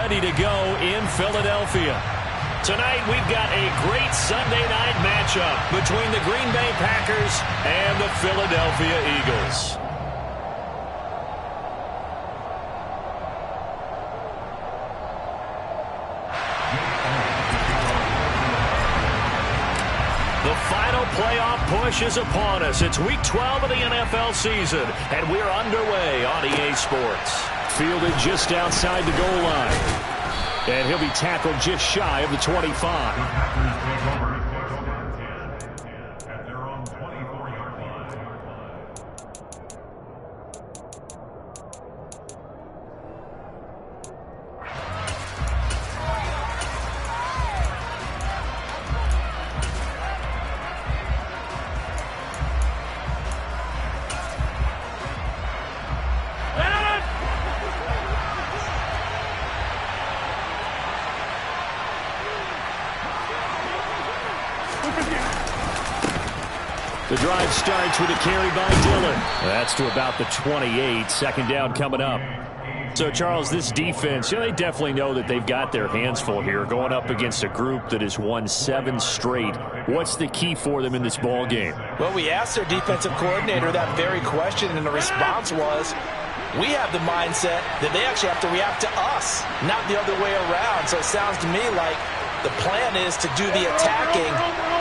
ready to go in Philadelphia. Tonight we've got a great Sunday night matchup between the Green Bay Packers and the Philadelphia Eagles. The final playoff push is upon us. It's Week 12 of the NFL season, and we're underway on EA Sports. Fielded just outside the goal line. And he'll be tackled just shy of the 25. The drive starts with a carry by Dillon. That's to about the 28. Second down coming up. So, Charles, this defense, they definitely know that they've got their hands full here going up against a group that has won 7 straight. What's the key for them in this ball game? Well, we asked their defensive coordinator that very question, and the response was, we have the mindset that they actually have to react to us, not the other way around. So it sounds to me like the plan is to do the attacking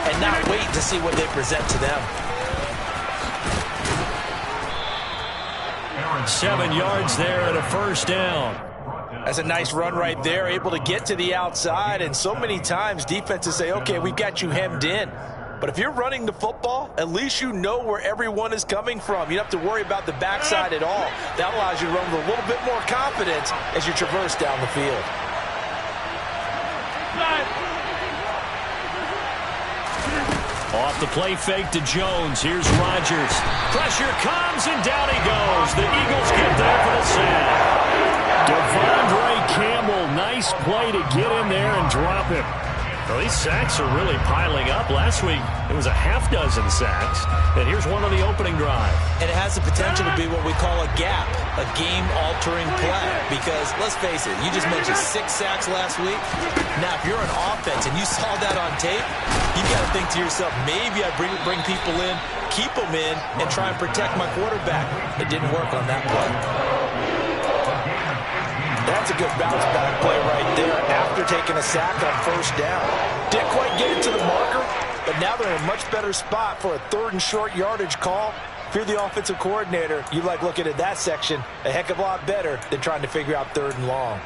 and not wait to see what they present to them. 7 yards there and a first down. That's a nice run right there, able to get to the outside. And so many times defenses say, okay, we've got you hemmed in. But if you're running the football, at least you know where everyone is coming from. You don't have to worry about the backside at all. That allows you to run with a little bit more confidence as you traverse down the field. Off the play fake to Jones. Here's Rodgers. Pressure comes, and down he goes. The Eagles get there for the sack. Devondre Campbell, nice play to get in there and drop him. Well, these sacks are really piling up. Last week, it was a half dozen sacks. And here's one on the opening drive. And it has the potential to be what we call a gap, a game-altering play. Because, let's face it, you just mentioned 6 sacks last week. Now, if you're an offense and you saw that on tape, you've got to think to yourself, maybe I bring people in, keep them in, and try and protect my quarterback. It didn't work on that play. That's a good bounce-back play right there after taking a sack on first down. Didn't quite get it to the marker, but now they're in a much better spot for a 3rd and short yardage call. If you're the offensive coordinator, you like looking at that section a heck of a lot better than trying to figure out 3rd and long.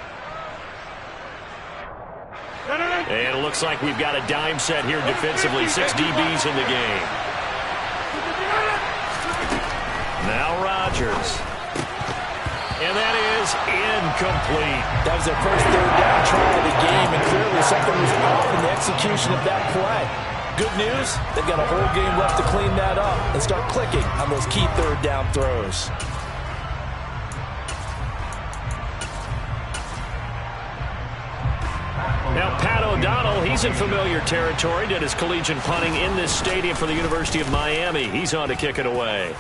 And it looks like we've got a dime set here defensively. 6 DBs in the game. Now Rodgers. And that is incomplete. That was their first 3rd down try of the game, and clearly something was off in the execution of that play. Good news, they've got a whole game left to clean that up and start clicking on those key 3rd down throws. Now, Pat O'Donnell, he's in familiar territory. Did his collegiate punting in this stadium for the University of Miami. He's on to kick it away.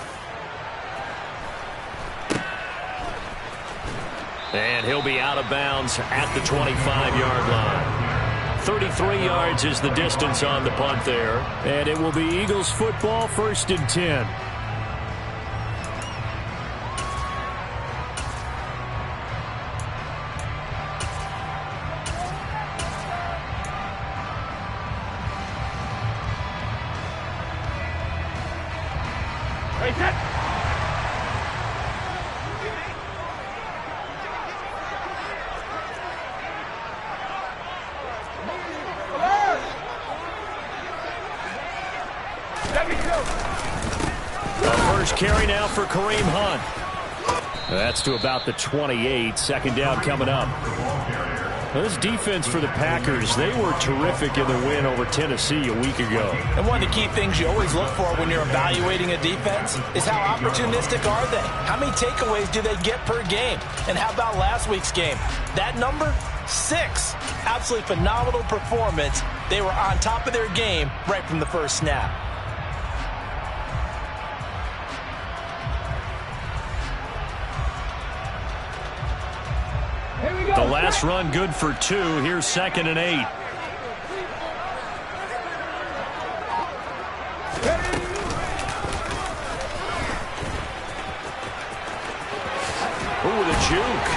And he'll be out of bounds at the 25-yard line. 33 yards is the distance on the punt there. And it will be Eagles football, 1st and 10. Carry now for Kareem Hunt. That's to about the 28. Second down coming up. Well, this defense for the Packers, they were terrific in the win over Tennessee a week ago. And one of the key things you always look for when you're evaluating a defense is how opportunistic are they? How many takeaways do they get per game? And how about last week's game? That number, 6. Absolutely phenomenal performance. They were on top of their game right from the first snap. The last pass run good for 2. Here's 2nd and 8. Ooh, the juke.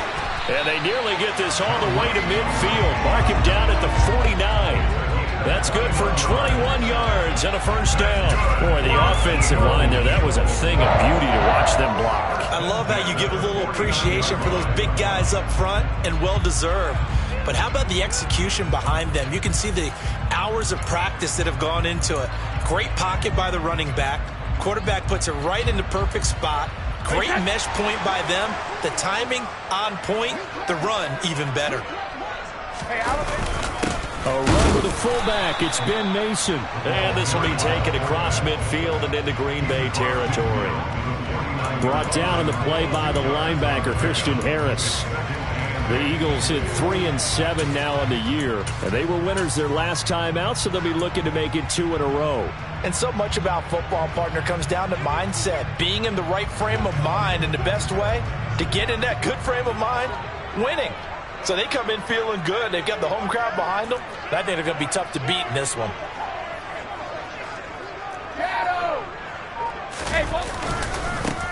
And they nearly get this all the way to midfield. Mark him down at the 49. That's good for 21 yards and a first down. Boy, the offensive line there, that was a thing of beauty to watch them block. I love how you give a little appreciation for those big guys up front, and well-deserved. But how about the execution behind them? You can see the hours of practice that have gone into it. Great pocket by the running back. Quarterback puts it right in the perfect spot. Great mesh point by them. The timing on point. The run even better. A run with a fullback. It's Ben Mason. And this will be taken across midfield and into Green Bay territory. Brought down in the play by the linebacker, Christian Harris. The Eagles hit 3-7 now in the year. And they were winners their last time out, so they'll be looking to make it 2 in a row. And so much about football, partner, comes down to mindset. Being in the right frame of mind, and the best way to get in that good frame of mind, winning. So they come in feeling good. They've got the home crowd behind them. I think they're going to be tough to beat in this one.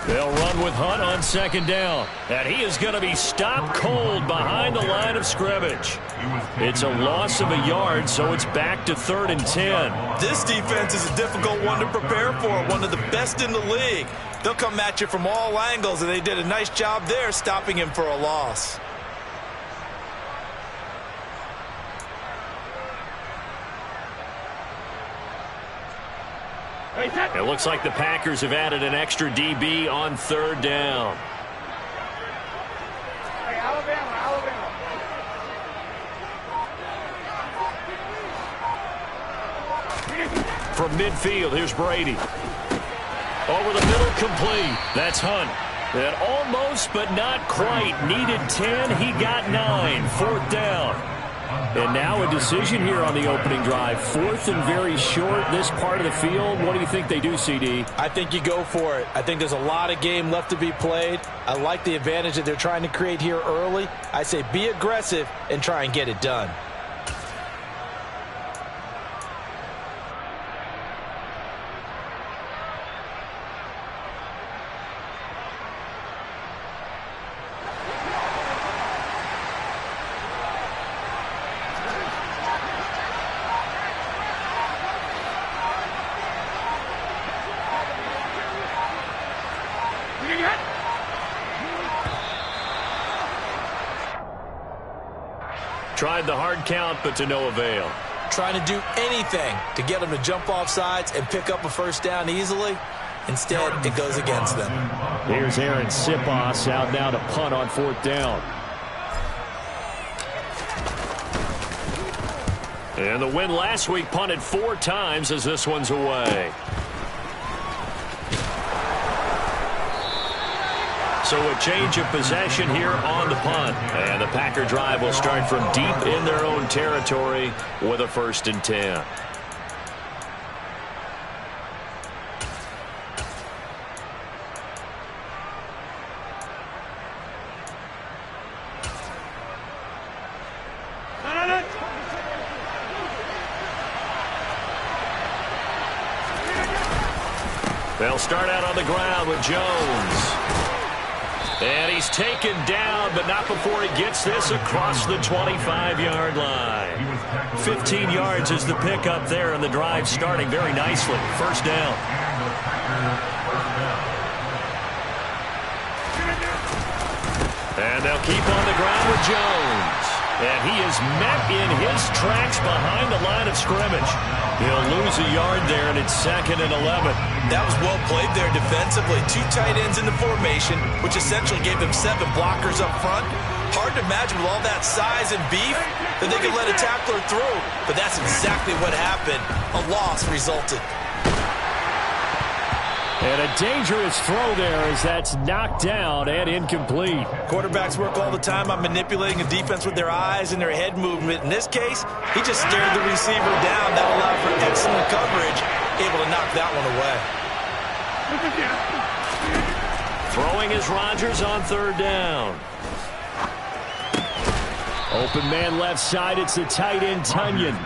They'll run with Hunt on 2nd down. And he is going to be stopped cold behind the line of scrimmage. It's a loss of a yard, so it's back to 3rd and 10. This defense is a difficult one to prepare for, one of the best in the league. They'll come at you from all angles, and they did a nice job there stopping him for a loss. It looks like the Packers have added an extra DB on 3rd down. From midfield, here's Brady. Over the middle, complete. That's Hunt. And almost, but not quite. Needed 10. He got 9. 4th down. And now a decision here on the opening drive. 4th and very short, this part of the field. What do you think they do, CD? I think you go for it. I think there's a lot of game left to be played. I like the advantage that they're trying to create here early. I say be aggressive and try and get it done. Tried the hard count, but to no avail. Trying to do anything to get them to jump off sides and pick up a first down easily. Instead, it goes against them. Here's Aaron Sipos out now to punt on 4th down. And the win last week punted 4 times as this one's away. So a change of possession here on the punt. And the Packer drive will start from deep in their own territory with a 1st and 10. They'll start out on the ground with Jones. And he's taken down, but not before he gets this across the 25-yard line. 15 yards is the pickup there, and the drive starting very nicely. 1st down. And they'll keep on the ground with Jones. And he is met in his tracks behind the line of scrimmage. He'll lose a yard there, and it's 2nd and 11. That was well played there defensively. 2 tight ends in the formation, which essentially gave them 7 blockers up front. Hard to imagine with all that size and beef that they could let a tackler through. But that's exactly what happened. A loss resulted. And a dangerous throw there as that's knocked down and incomplete. Quarterbacks work all the time on manipulating a defense with their eyes and their head movement. In this case, he just stared the receiver down. That allowed for excellent coverage, able to knock that one away. Throwing is Rodgers on 3rd down. Open man left side. It's the tight end, Tonyan.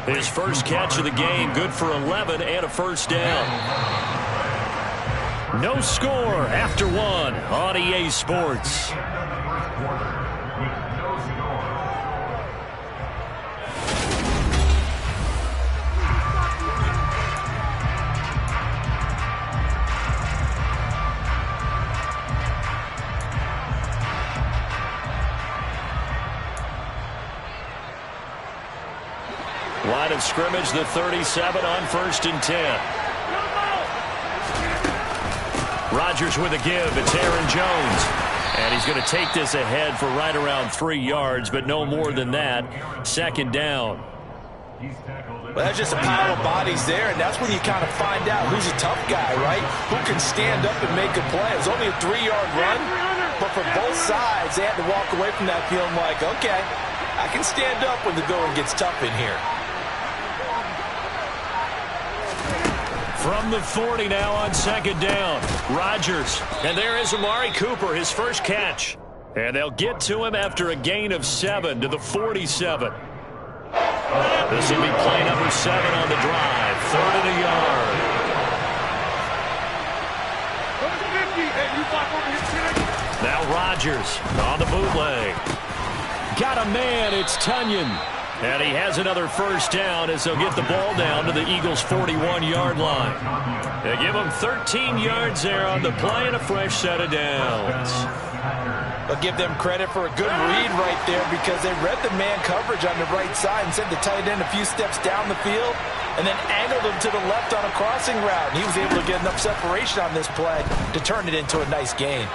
His first catch of the game, good for 11 and a first down. No score after one on EA Sports. Line of scrimmage, the 37 on 1st and 10. Rodgers with a give. It's Aaron Jones. And he's going to take this ahead for right around 3 yards, but no more than that. 2nd down. Well, that's just a pile of bodies there, and that's when you kind of find out who's a tough guy, right? Who can stand up and make a play. It was only a 3-yard run, but for both sides, they had to walk away from that feeling like, okay, I can stand up when the going gets tough in here. From the 40 now on 2nd down. Rodgers. And there is Amari Cooper, his first catch. And they'll get to him after a gain of 7 to the 47. This will be play number 7 on the drive. 3rd and a yard. Now Rodgers on the bootleg. Got a man. It's Tonyan. And he has another first down as they'll get the ball down to the Eagles' 41-yard line. They give him 13 yards there on the play and a fresh set of downs. I'll give them credit for a good read right there because they read the man coverage on the right side and sent the tight end a few steps down the field and then angled him to the left on a crossing route. And he was able to get enough separation on this play to turn it into a nice gain.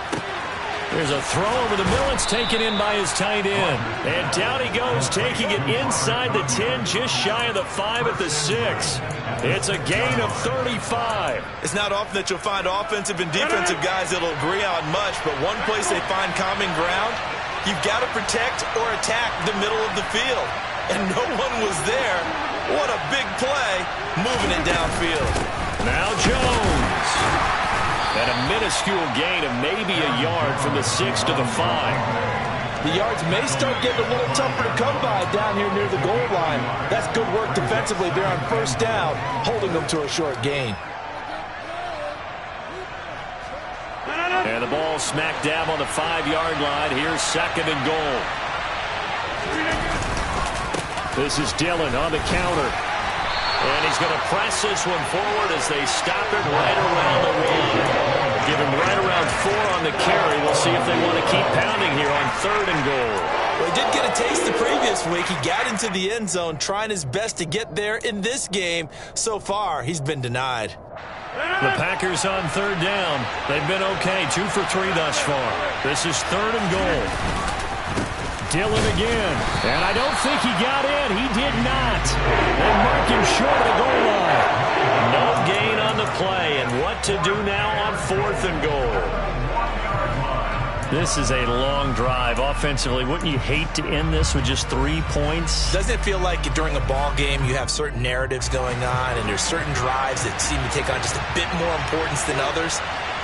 There's a throw over the middle. It's taken in by his tight end. And down he goes, taking it inside the 10, just shy of the 5 at the 6. It's a gain of 35. It's not often that you'll find offensive and defensive guys that'll agree on much, but one place they find common ground, you've got to protect or attack the middle of the field. And no one was there. What a big play, moving it downfield. Now Jones. And a minuscule gain of maybe a yard from the 6 to the 5. The yards may start getting a little tougher to come by down here near the goal line. That's good work defensively there on 1st down, holding them to a short gain. And the ball smack dab on the 5-yard line. Here's 2nd and goal. This is Dillon on the counter. And he's going to press this one forward as they stop it right around the 1. Give him right around 4 on the carry. We'll see if they want to keep pounding here on 3rd and goal. Well, he did get a taste the previous week. He got into the end zone, trying his best to get there in this game. So far, he's been denied. The Packers on 3rd down. They've been okay, 2 for 3 thus far. This is 3rd and goal. Dillon again. And I don't think he got in. He did not. They mark him short of the goal line. No gain on the play. And what to do now on 4th and goal. This is a long drive offensively. Wouldn't you hate to end this with just 3 points? Doesn't it feel like during a ball game you have certain narratives going on and there's certain drives that seem to take on just a bit more importance than others?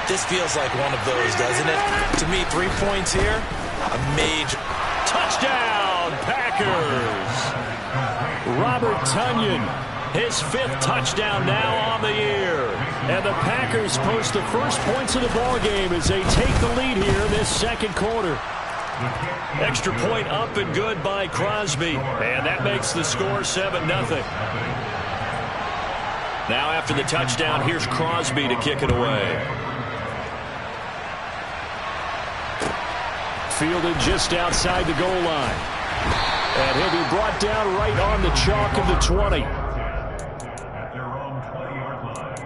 This feels like one of those, doesn't it? To me, 3 points here, a major... Touchdown, Packers! Robert Tonyan, his 5th touchdown now on the year. And the Packers post the first points of the ball game as they take the lead here in this 2nd quarter. Extra point up and good by Crosby. And that makes the score 7-0. Now after the touchdown, here's Crosby to kick it away. Fielded just outside the goal line. And he'll be brought down right on the chalk of the 20. At their own 20-yard line.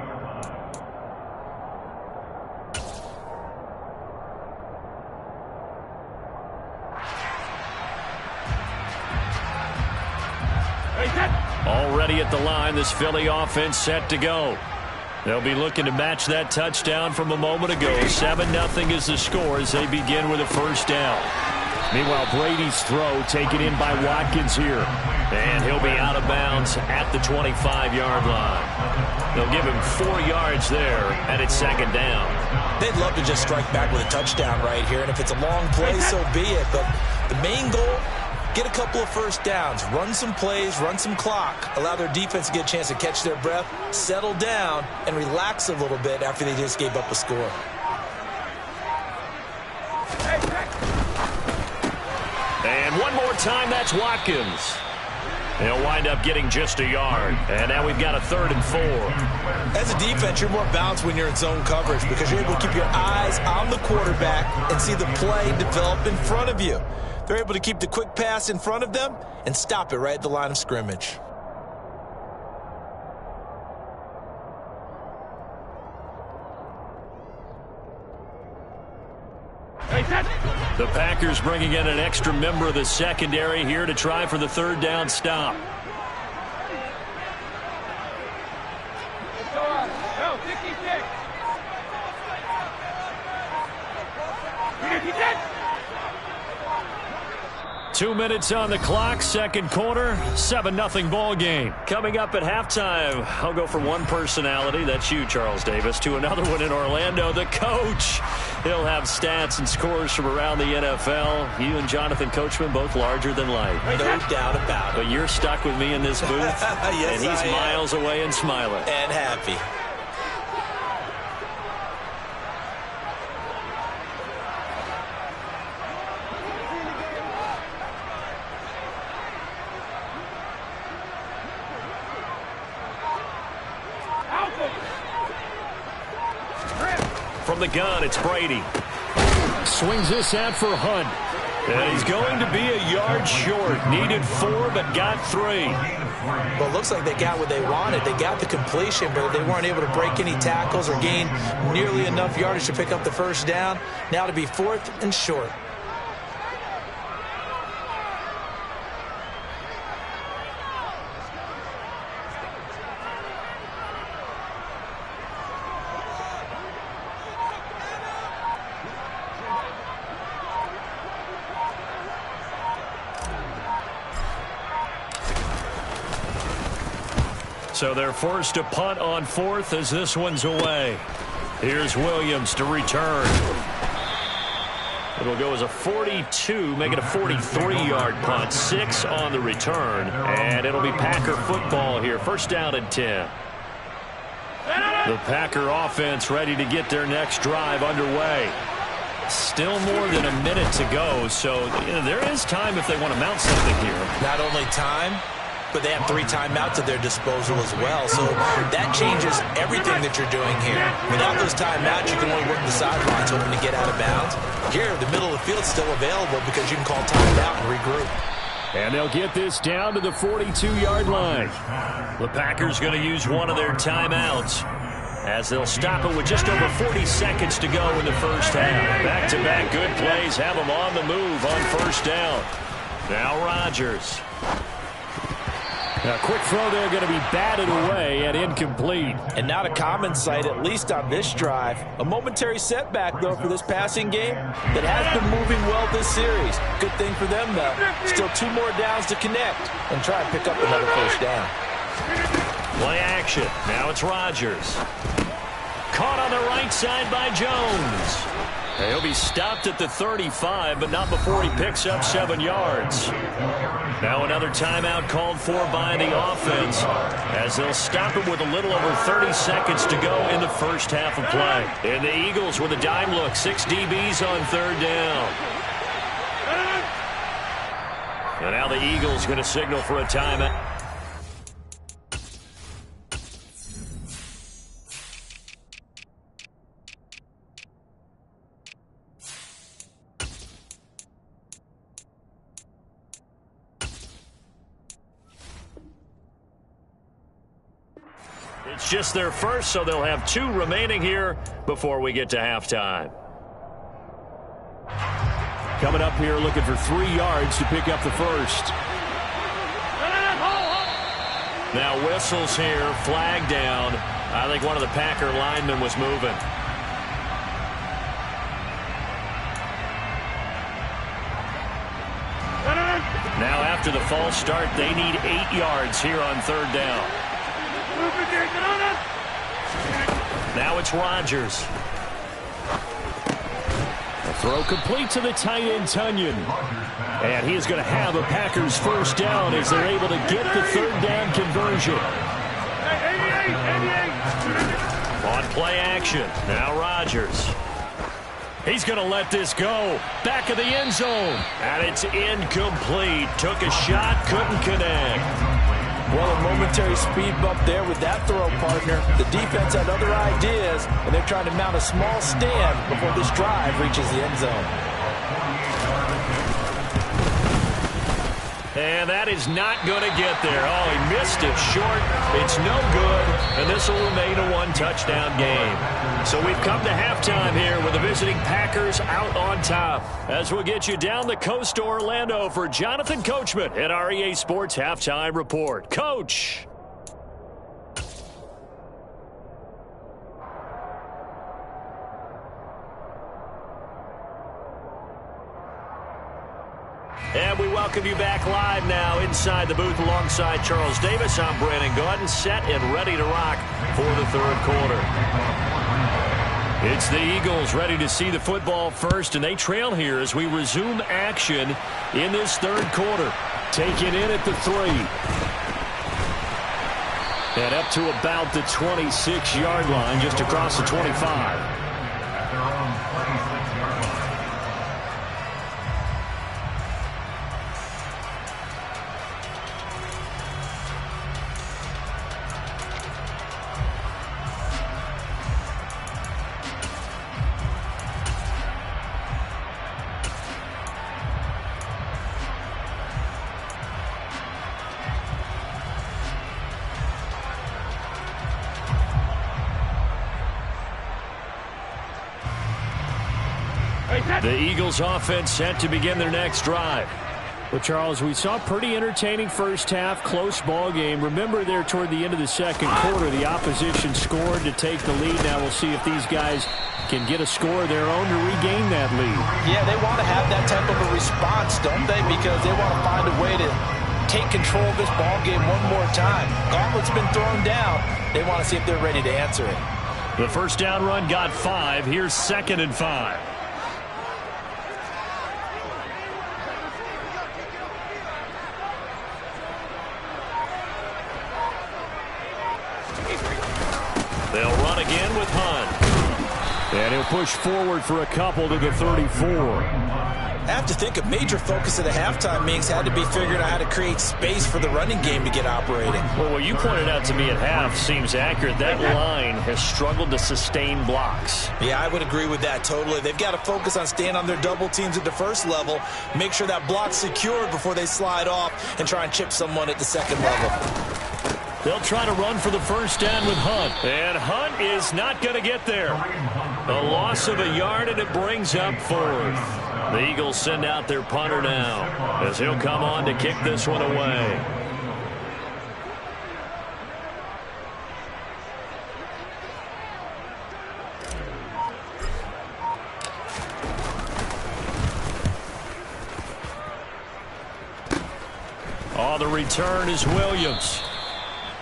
Already at the line, this Philly offense set to go. They'll be looking to match that touchdown from a moment ago. 7-0 is the score as they begin with a first down. Meanwhile, Brady's throw taken in by Watkins here. And he'll be out of bounds at the 25-yard line. They'll give him 4 yards there, and it's second down. They'd love to just strike back with a touchdown right here, and if it's a long play, so be it. But the main goal, get a couple of first downs, run some plays, run some clock, allow their defense to get a chance to catch their breath, settle down, and relax a little bit after they just gave up a score. And one more time, that's Watkins. He'll wind up getting just a yard. And now we've got a 3rd and 4. As a defense, you're more balanced when you're in zone coverage because you're able to keep your eyes on the quarterback and see the play develop in front of you. They're able to keep the quick pass in front of them and stop it right at the line of scrimmage. The Packers bringing in an extra member of the secondary here to try for the 3rd down stop. Two minutes on the clock, second quarter, 7-0 ball game. Coming up at halftime, I'll go from one personality, that's you, Charles Davis, to another one in Orlando, the coach. He'll have stats and scores from around the NFL. You and Jonathan Coachman both larger than life. No doubt about it. But you're stuck with me in this booth, yes, and he's miles away and smiling. And happy. From the gun, it's Brady. Swings this out for Hunt. And he's going to be a yard short. Needed 4, but got 3. Well, it looks like they got what they wanted. They got the completion, but they weren't able to break any tackles or gain nearly enough yardage to pick up the first down. Now to be 4th and short. So they're forced to punt on 4th as this one's away. Here's Williams to return. It'll go as a 42, make it a 43-yard punt. 6 on the return, and it'll be Packer football here. First down and 10. The Packer offense ready to get their next drive underway. Still more than a minute to go, so there is time if they want to mount something here. Not only time, but they have 3 timeouts at their disposal as well. So that changes everything that you're doing here. Without those timeouts, you can only work the sidelines hoping to get out of bounds. Here, the middle of the field is still available because you can call timeout and regroup. And they'll get this down to the 42-yard line. The Packers going to use one of their timeouts as they'll stop it with just over 40 seconds to go in the first half. Back-to-back good plays have them on the move on first down. Now Rodgers. A quick throw there going to be batted away and incomplete. And not a common sight, at least on this drive. A momentary setback, though, for this passing game that has been moving well this series. Good thing for them, though. Still 2 more downs to connect and try and pick up another first down. Play action. Now it's Rodgers. Caught on the right side by Jones. He'll be stopped at the 35, but not before he picks up 7 yards. Now another timeout called for by the offense as they'll stop it with a little over 30 seconds to go in the first half of play. And the Eagles with a dime look, 6 DBs on 3rd down. And now the Eagles going to signal for a timeout. It's just their first, so they'll have 2 remaining here before we get to halftime. Coming up here looking for 3 yards to pick up the first. Now whistles here, flag down. I think one of the Packer linemen was moving. Now after the false start, they need 8 yards here on third down. Now it's Rodgers. The throw complete to the tight end, Tonyan. And he is going to have a Packers first down as they're able to get the third down conversion. On play action, now Rodgers. He's going to let this go. Back of the end zone. And it's incomplete. Took a shot, couldn't connect. Well, a momentary speed bump there with that throw, partner. The defense had other ideas, and they're trying to mount a small stand before this drive reaches the end zone. And that is not going to get there. Oh, he missed it short. It's no good, and this will remain a one-touchdown game. So we've come to halftime here with the visiting Packers out on top. As we'll get you down the coast to Orlando for Jonathan Coachman at our EA Sports Halftime Report. Coach. And we welcome you back live now inside the booth alongside Charles Davis. I'm Brandon Gaudin, set and ready to rock for the third quarter. It's the Eagles ready to see the football first, and they trail here as we resume action in this third quarter. Taken in at the 3. And up to about the 26-yard line, just across the 25. The Eagles offense set to begin their next drive. Well, Charles, we saw a pretty entertaining first half, close ball game. Remember there toward the end of the second quarter, the opposition scored to take the lead. Now we'll see if these guys can get a score of their own to regain that lead. Yeah, they want to have that type of a response, don't they? Because they want to find a way to take control of this ball game one more time. Gauntlet's been thrown down. They want to see if they're ready to answer it. The first down run got 5. Here's 2nd and 5. They'll run again with Hunt. And he'll push forward for a couple to the 34. I have to think a major focus of the halftime meetings had to be figuring out how to create space for the running game to get operating. Well, what you pointed out to me at half seems accurate. That line has struggled to sustain blocks. Yeah, I would agree with that totally. They've got to focus on staying on their double teams at the first level, make sure that block's secured before they slide off and try and chip someone at the second level. They'll try to run for the first down with Hunt. And Hunt is not going to get there. A loss of a yard, and it brings up 4th. The Eagles send out their punter now as he'll come on to kick this one away. On the return is Williams.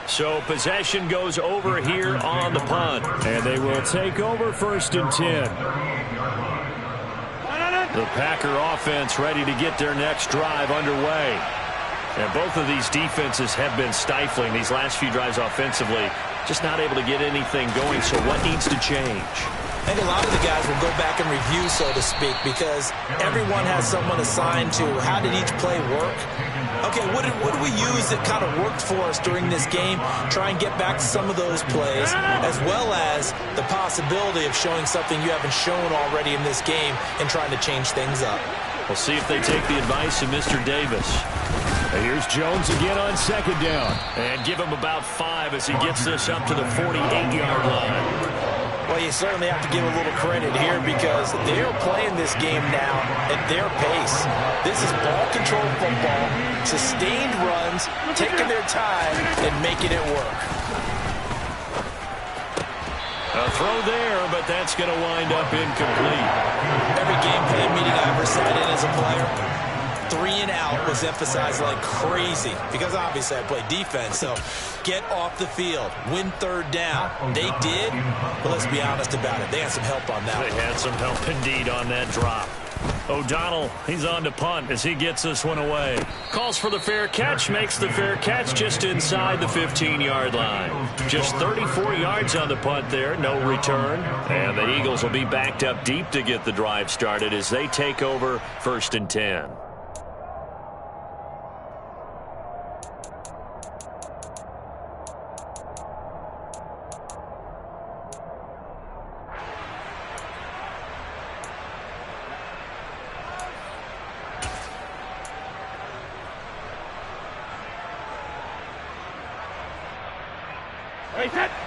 So possession goes over here on the punt. And they will take over 1st and 10. The Packer offense ready to get their next drive underway. And both of these defenses have been stifling these last few drives offensively. Just not able to get anything going. So what needs to change? I think a lot of the guys will go back and review, so to speak, because everyone has someone assigned to how did each play work. Okay, what did we use that kind of worked for us during this game? Try and get back to some of those plays, as well as the possibility of showing something you haven't shown already in this game and trying to change things up. We'll see if they take the advice of Mr. Davis. And here's Jones again on 2nd down. And give him about 5 as he gets this up to the 48-yard line. Well, you certainly have to give a little credit here because they're playing this game now at their pace. This is ball control football, sustained runs, taking their time, and making it work. A throw there, but that's going to wind up incomplete. Every game plan meeting I ever sat in as a player, 3 and out was emphasized like crazy because obviously I play defense. So get off the field, win 3rd down. They did, but let's be honest about it. They had some help on that. They had some help indeed on that drop. O'Donnell, he's on to punt as he gets this one away. Calls for the fair catch, makes the fair catch just inside the 15-yard line. Just 34 yards on the punt there, no return. And the Eagles will be backed up deep to get the drive started as they take over 1st and 10.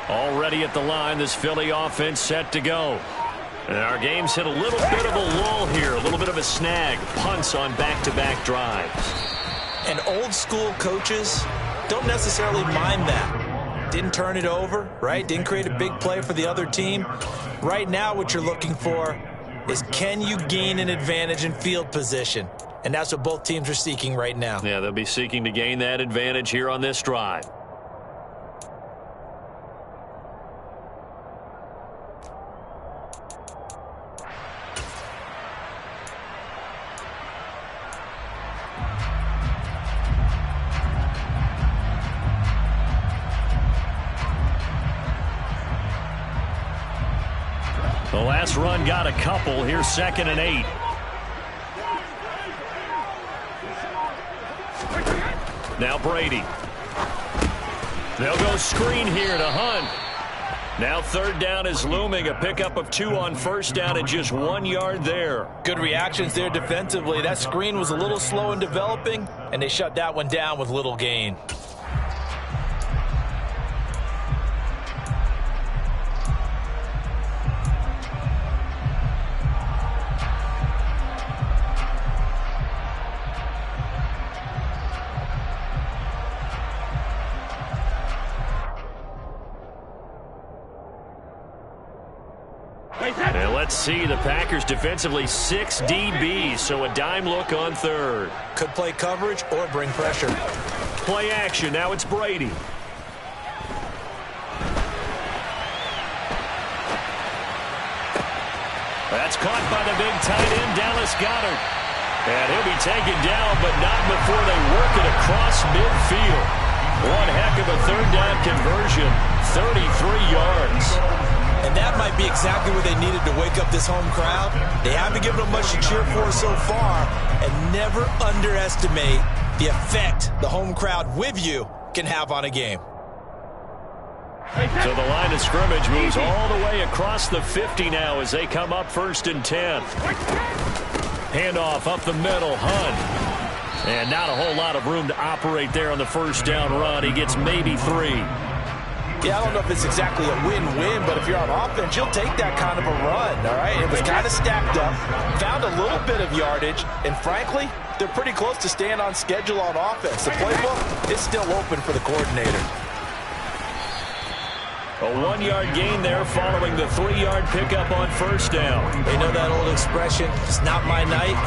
Already at the line, this Philly offense set to go. And our game's hit a little bit of a lull here, a little bit of a snag. Punts on back-to-back drives. And old school coaches don't necessarily mind that. Didn't turn it over, right? Didn't create a big play for the other team. Right now what you're looking for is can you gain an advantage in field position? And that's what both teams are seeking right now. Yeah, they'll be seeking to gain that advantage here on this drive. The last run got a couple. Here's 2nd and 8. Now Brady. They'll go screen here to Hunt. Now 3rd down is looming. A pickup of 2 on 1st down and just 1 yard there. Good reactions there defensively. That screen was a little slow in developing, and they shut that one down with little gain. And let's see, the Packers defensively 6 DBs, so a dime look on 3rd. Could play coverage or bring pressure. Play action, now it's Brady. That's caught by the big tight end, Dallas Goedert. And he'll be taken down, but not before they work it across midfield. One heck of a 3rd down conversion, 33 yards. And that might be exactly what they needed to wake up this home crowd. They haven't given them much to cheer for so far. And never underestimate the effect the home crowd with you can have on a game. So the line of scrimmage moves all the way across the 50 now as they come up 1st and 10. Handoff up the middle, Hunt. And not a whole lot of room to operate there on the 1st down run. He gets maybe 3. Yeah, I don't know if it's exactly a win-win, but if you're on offense, you'll take that kind of a run, all right? It was kind of stacked up, found a little bit of yardage, and frankly, they're pretty close to staying on schedule on offense. The playbook is still open for the coordinator. A 1-yard gain there following the 3-yard pickup on 1st down. You know that old expression, it's not my night?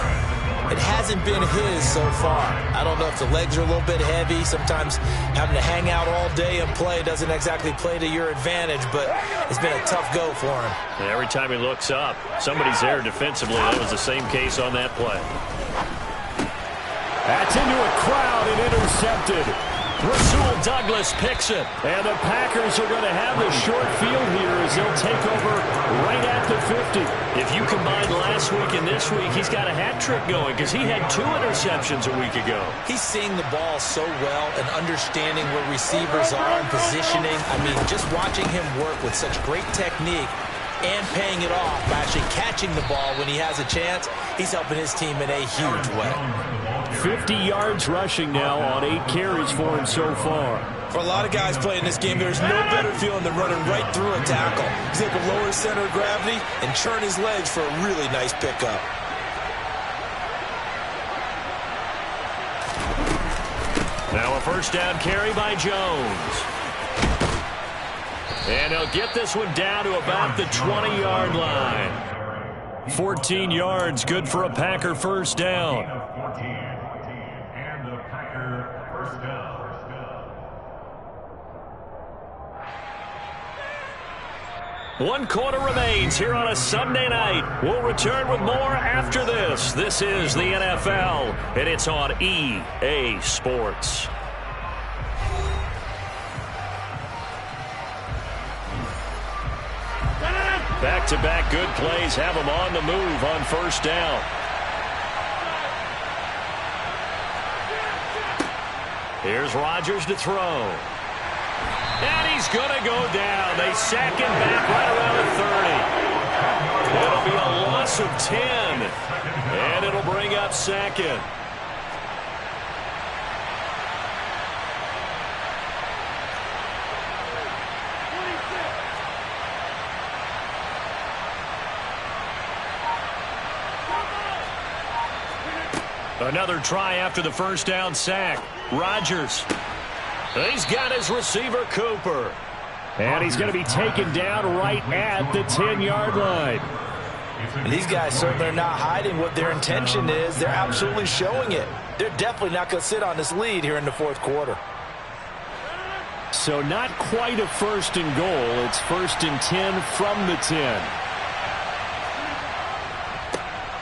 It hasn't been his so far. I don't know if the legs are a little bit heavy. Sometimes having to hang out all day and play doesn't exactly play to your advantage, but it's been a tough go for him. And every time he looks up, somebody's there defensively. That was the same case on that play. That's into a crowd and intercepted. Rasul Douglas picks it. And the Packers are going to have the short field here as they'll take over right at the 50. If you combine last week and this week, he's got a hat trick going because he had 2 interceptions a week ago. He's seeing the ball so well and understanding where receivers are and positioning. I mean, just watching him work with such great technique and paying it off by actually catching the ball when he has a chance, he's helping his team in a huge way. 50 yards rushing now on 8 carries for him so far. For a lot of guys playing this game, there's no better feeling than running right through a tackle. He's able to lower his center of gravity and churn his legs for a really nice pickup. Now a 1st down carry by Jones. And he'll get this one down to about the 20-yard line. 14 yards, good for a Packer 1st down. Packer, first down. 1 quarter remains here on a Sunday night. We'll return with more after this. This is the NFL, and it's on EA Sports. Back-to-back good plays have them on the move on first down. Here's Rodgers to throw. And he's going to go down. They sack him back right around the 30. It'll be a loss of 10. And it'll bring up second. Another try after the first down sack. Rodgers. He's got his receiver, Cooper. And he's going to be taken down right at the 10-yard line. And these guys certainly are not hiding what their intention is. They're absolutely showing it. They're definitely not going to sit on this lead here in the fourth quarter. So not quite a first and goal. It's first and 10 from the 10.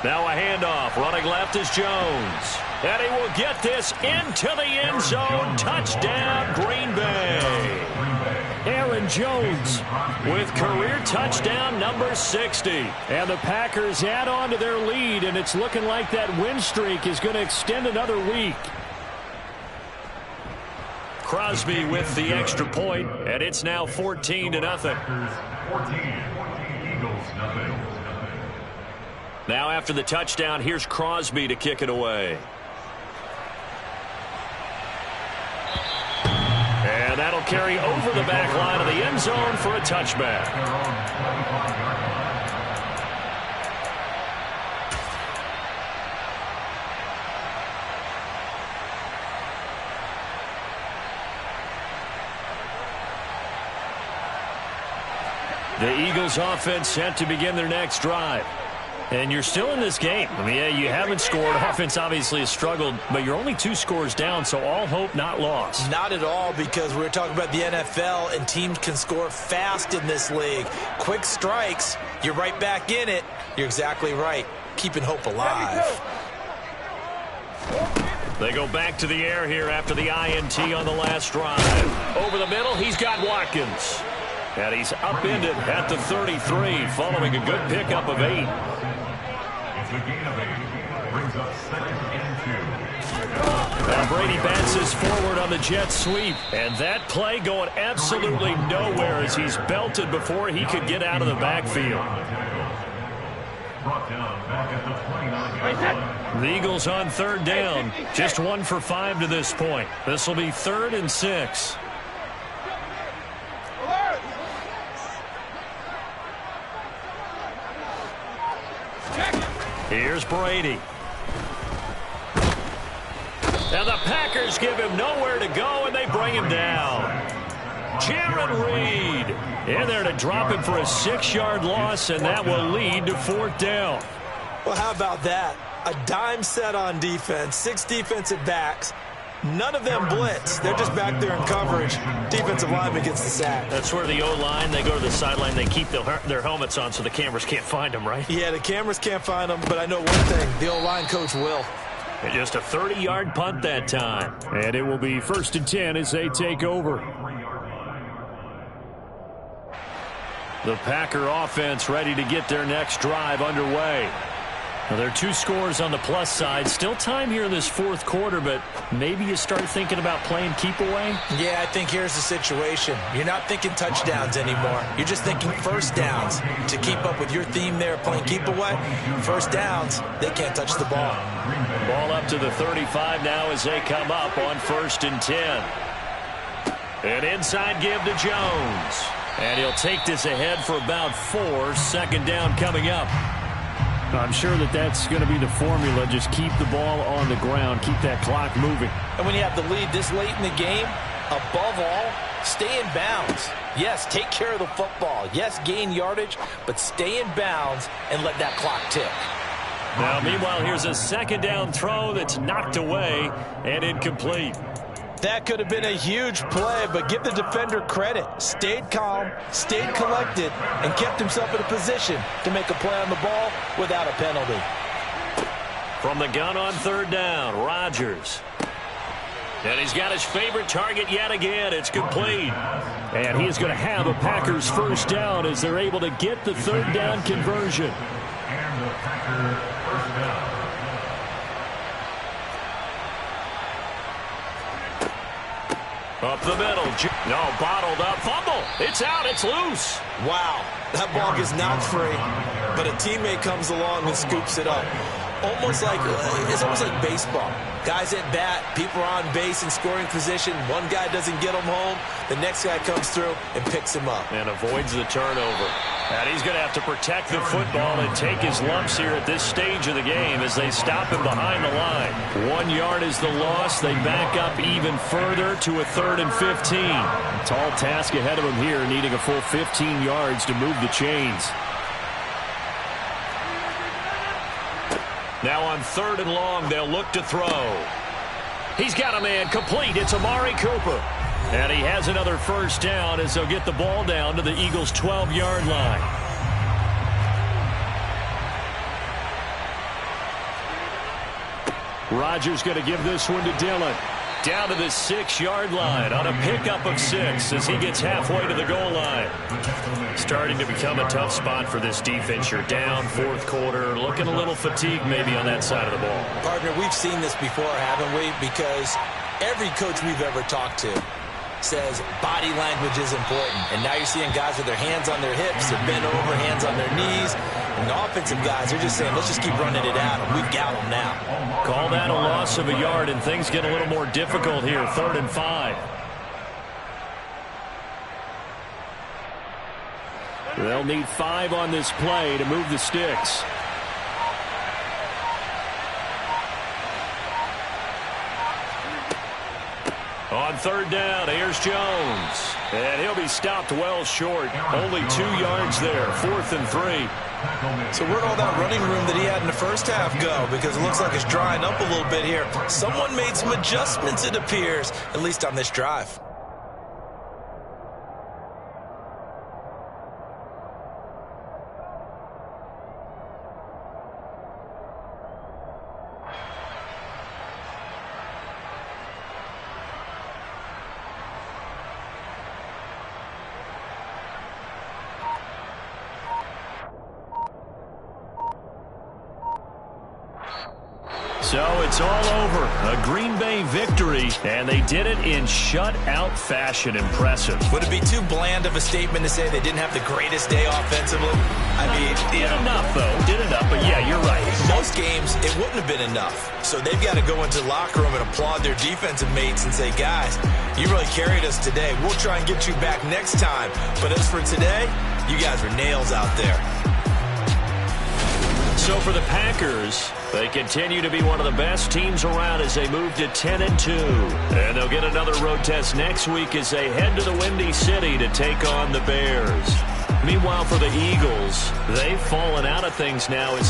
Now a handoff. Running left is Jones. And he will get this into the end zone. Touchdown, Green Bay. Aaron Jones with career touchdown number 60. And the Packers add on to their lead, and it's looking like that win streak is going to extend another week. Crosby with the extra point, and it's now 14-0. 14, Eagles nothing. Now after the touchdown, here's Crosby to kick it away. And that'll carry over the back line of the end zone for a touchback. The Eagles offense set to begin their next drive. And you're still in this game. I mean, yeah, you haven't scored. Offense obviously has struggled, but you're only 2 scores down, so all hope not lost. Not at all, because we're talking about the NFL, and teams can score fast in this league. Quick strikes, you're right back in it. You're exactly right. Keeping hope alive. They go back to the air here after the INT on the last drive. Over the middle, he's got Watkins. And he's upended at the 33, following a good pickup of 8. The gain of 8 brings up second and 2. Now Brady bounces forward on the jet sweep. And that play going absolutely nowhere as he's belted before he could get out of the backfield. Brought down back at the 29-yard line. The Eagles on third down. Just 1 for 5 to this point. This will be 3rd and 6. Here's Brady. Now the Packers give him nowhere to go, and they bring him down. Jared Reed in there to drop him for a 6-yard loss, and that will lead to 4th down. Well, how about that? A dime set on defense, 6 defensive backs. None of them blitz. They're just back there in coverage. Defensive lineman gets the sack. That's where the O-line, they go to the sideline, they keep their helmets on so the cameras can't find them, right? Yeah, the cameras can't find them, but I know one thing. The O-line coach will. And just a 30-yard punt that time. And it will be 1st and 10 as they take over. The Packer offense ready to get their next drive underway. Now, there are 2 scores on the plus side. Still time here in this 4th quarter, but maybe you start thinking about playing keep away? Yeah, I think here's the situation. You're not thinking touchdowns anymore. You're just thinking first downs. To keep up with your theme there, playing keep away, first downs, they can't touch the ball. Ball up to the 35 now as they come up on 1st and 10. An inside give to Jones. And he'll take this ahead for about 4. 2nd down coming up. I'm sure that's going to be the formula. Just keep the ball on the ground. Keep that clock moving. And when you have the lead this late in the game, above all, stay in bounds. Yes, take care of the football. Yes, gain yardage, but stay in bounds and let that clock tick. Now, meanwhile, here's a second down throw that's knocked away and incomplete. That could have been a huge play, but give the defender credit. Stayed calm, stayed collected, and kept himself in a position to make a play on the ball without a penalty. From the gun on third down, Rodgers. And he's got his favorite target yet again. It's complete. And he's going to have a Packers first down as they're able to get the third down conversion. And the Packers first down. Up the middle. No, bottled up. Fumble. It's out. It's loose. Wow, that ball gets knocked free, but a teammate comes along and scoops it up. It's almost like baseball. Guys at bat, people are on base in scoring position. One guy doesn't get him home. The next guy comes through and picks him up. And avoids the turnover. And he's going to have to protect the football and take his lumps here at this stage of the game as they stop him behind the line. 1 yard is the loss. They back up even further to a 3rd and 15. A tall task ahead of him here, needing a full 15 yards to move the chains. Now on 3rd and long, they'll look to throw. He's got a man complete. It's Amari Cooper. And he has another first down as they'll get the ball down to the Eagles' 12-yard line. Rodgers going to give this one to Dillon. Down to the 6-yard line on a pickup of 6 as he gets halfway to the goal line. Starting to become a tough spot for this defense. You're down 4th quarter, looking a little fatigued maybe on that side of the ball. Partner, we've seen this before, haven't we? Because every coach we've ever talked to says body language is important. And now you're seeing guys with their hands on their hips, they're bent over, hands on their knees. And the offensive guys are just saying, let's just keep running it out. We've got them now. Call that a loss of a yard, and things get a little more difficult here. 3rd and 5. They'll need 5 on this play to move the sticks. On 3rd down, here's Jones. And he'll be stopped well short. Only 2 yards there. 4th and 3. So where'd all that running room that he had in the first half go? Because it looks like it's drying up a little bit here. Someone made some adjustments, it appears, at least on this drive. So it's all over. A Green Bay victory, and they did it in shutout fashion. Impressive. Would it be too bland of a statement to say they didn't have the greatest day offensively? I mean, did enough, though. Did enough, but yeah, you're right. Most games, it wouldn't have been enough. So they've got to go into the locker room and applaud their defensive mates and say, guys, you really carried us today. We'll try and get you back next time. But as for today, you guys were nails out there. So for the Packers, they continue to be one of the best teams around as they move to 10-2. And they'll get another road test next week as they head to the Windy City to take on the Bears. Meanwhile, for the Eagles, they've fallen out of things now as